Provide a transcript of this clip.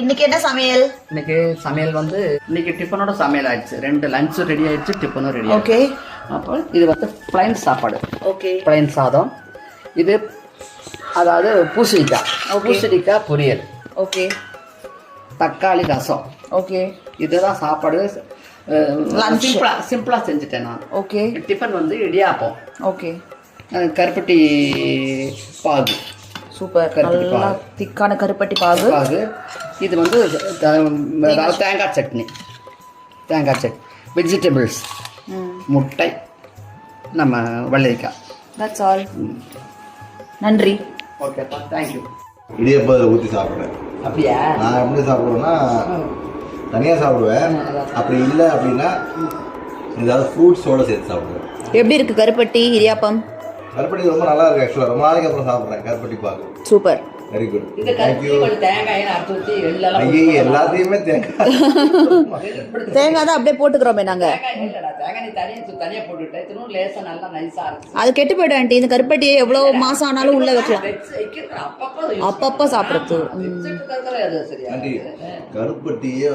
இன்னைக்கு என்ன சமையல்? இன்னைக்கு சமையல் வந்து இன்னைக்கு டிஃபனோட சமையல் ஆயிடுச்சு. 2 லஞ்சும் ரெடி ஆயிடுச்சு, டிஃபனும் ரெடி. ஓகே. அப்போ இது வந்து பிளைன் சாப்பாடு. ஓகே. பிளைன் சாதம். இது அதாவது பூசணிக்காய். பூசணிக்காய் பொரியல். ஓகே. தக்காளி ரசம். ஓகே. இதுதான் சாப்பாடு. சிம்பிளா செஞ்சுட்டேன் நான். ஓகே. டிஃபன் வந்து இடியாப்பம். ஓகே. கருப்பட்டி பாகு. சூப்பர். நல்லா திக்கான கருப்பட்டி பாகு. இது வந்து தேங்காய் சட்னி. வெஜிடபிள்ஸ், முட்டை, நம்ம வெள்ளரிக்காய். That's all. நன்றி. ஓகேப்பா, தேங்க்யூ. இடியப்பம் ஊற்றி சாப்பிட்றேன். அப்படியா? நான் எப்படி சாப்பிடுவேன்னா தனியாக சாப்பிடுவேன். அப்படி இல்லை அப்படின்னா ஏதாவது ஃப்ரூட்ஸோடு சேர்த்து சாப்பிடுவேன். எப்படி இருக்கு கருப்பட்டி இடியாப்பம்? கருப்பட்டி ரொம்ப நல்லா இருக்கு. ஆக்சுவலாக ரொம்ப நாளைக்கு அப்புறம் சாப்பிட்றேன் கருப்பட்டி பாக்கு. சூப்பர். Very good. தேங்க்யூ. தேங்காய் எல்லாத்தையுமே தேங்காய் தான் அப்படியே போட்டுக்கிறோமே நாங்க. அது கெட்டு போயிடும் ஆண்டி. இந்த கருப்பட்டியை எவ்வளவு மாசம் ஆனாலும் உள்ள வைக்கலாம். அப்பப்ப சாப்பிடுறது. கருப்பட்டியே